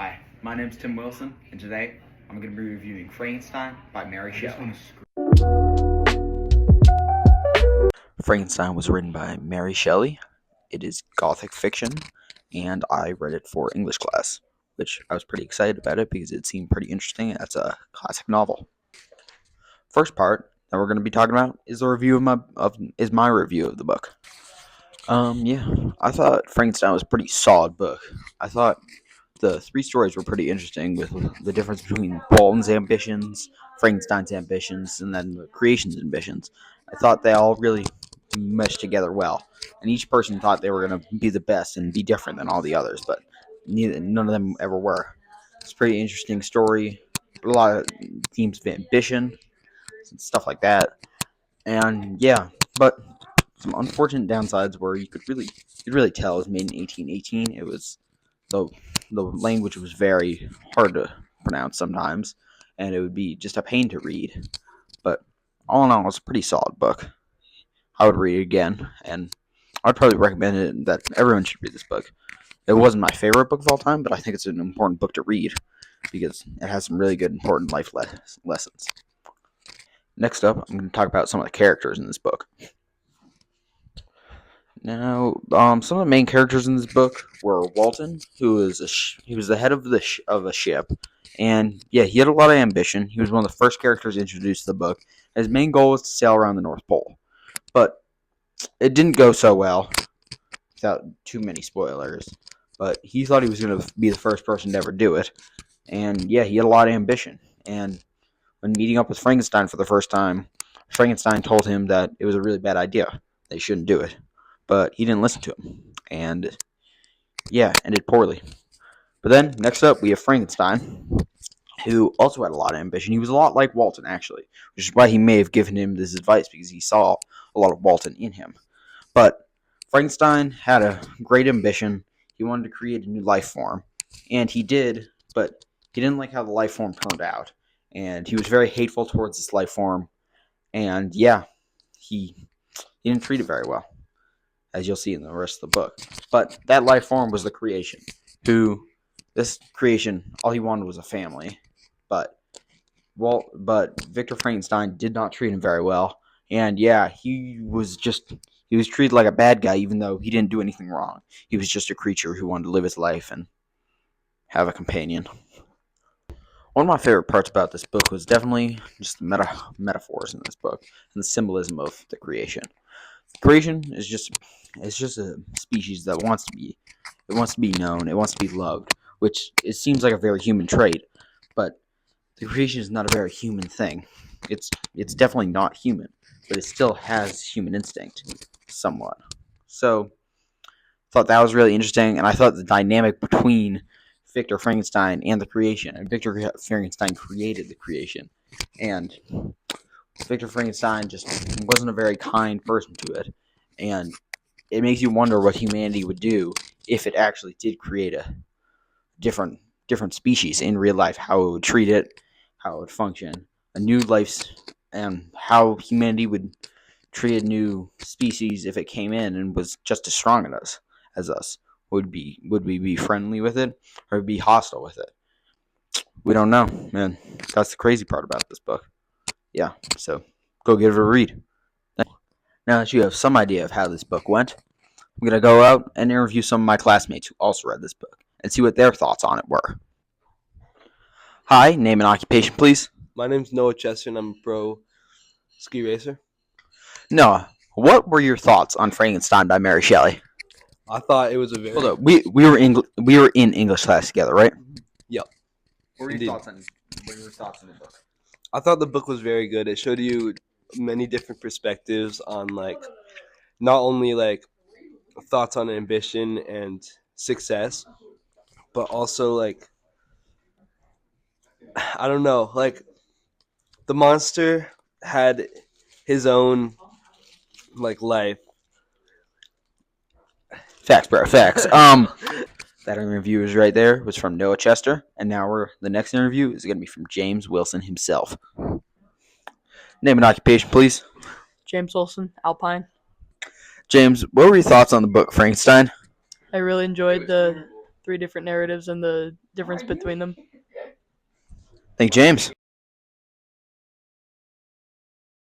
Hi, my name's Tim Wilson, and today I'm going to be reviewing Frankenstein by Mary Shelley. Frankenstein was written by Mary Shelley. It is Gothic fiction, and I read it for English class, which I was pretty excited about it because it seemed pretty interesting. It's a classic novel. First part that we're going to be talking about is my review of the book. I thought Frankenstein was a pretty solid book. I thought the three stories were pretty interesting with the difference between Walton's ambitions, Frankenstein's ambitions, and then the creation's ambitions. I thought they all really meshed together well, and each person thought they were going to be the best and be different than all the others, but none of them ever were. It's a pretty interesting story, a lot of themes of ambition, and stuff like that, and yeah, but some unfortunate downsides where you could really tell it was made in 1818. It was the language was very hard to pronounce sometimes, and it would be just a pain to read. But all in all, it's a pretty solid book. I would read it again, and I'd probably recommend it that everyone should read this book. It wasn't my favorite book of all time, but I think it's an important book to read because it has some really good, important life lessons. Next up, I'm going to talk about some of the characters in this book. Now, some of the main characters in this book were Walton, who was he was the head of a ship, and yeah, he had a lot of ambition. He was one of the first characters introduced to the book. His main goal was to sail around the North Pole, but it didn't go so well. Without too many spoilers, but he thought he was going to be the first person to ever do it, and yeah, he had a lot of ambition. And when meeting up with Frankenstein for the first time, Frankenstein told him that it was a really bad idea. They shouldn't do it. But he didn't listen to him, and yeah, ended poorly. But then, next up, we have Frankenstein, who also had a lot of ambition. He was a lot like Walton, actually, which is why he may have given him this advice, because he saw a lot of Walton in him. But Frankenstein had a great ambition. He wanted to create a new life form, and he did, but he didn't like how the life form turned out, and he was very hateful towards this life form, and yeah, he didn't treat it very well, as you'll see in the rest of the book. But that life form was the creation, this creation, all he wanted was a family. But Victor Frankenstein did not treat him very well. And yeah, he was treated like a bad guy, even though he didn't do anything wrong. He was just a creature who wanted to live his life and have a companion. One of my favorite parts about this book was definitely just the metaphors in this book and the symbolism of the creation. Creation is just a species that wants to be known, it wants to be loved, which it seems like a very human trait, but the creation is not a very human thing. It's definitely not human, but it still has human instinct somewhat. So I thought that was really interesting, and I thought the dynamic between Victor Frankenstein and the creation, and Victor Frankenstein created the creation, and Victor Frankenstein just wasn't a very kind person to it, and it makes you wonder what humanity would do if it actually did create a different species in real life, how it would treat it, how it would function, a new life, and how humanity would treat a new species if it came in and was just as strong as us. Would we be friendly with it, or be hostile with it? We don't know, man. That's the crazy part about this book. Yeah, so go give it a read. Now that you have some idea of how this book went, I'm going to go out and interview some of my classmates who also read this book and see what their thoughts on it were. Hi, name and occupation, please. My name's Noah Chester, and I'm a pro ski racer. Noah, what were your thoughts on Frankenstein by Mary Shelley? I thought it was a very... Hold up, we were in English class together, right? Yep. What were your thoughts on the book? I thought the book was very good. It showed you many different perspectives on, like, not only, like, thoughts on ambition and success, but also, like, I don't know, like, the monster had his own, like, life. Facts, bro, facts. That interview is right there. It was from Noah Chester, and now the next interview is going to be from James Wilson himself. Name and occupation, please. James Wilson, Alpine. James, what were your thoughts on the book Frankenstein? I really enjoyed the three different narratives and the difference between them. Thank you, James.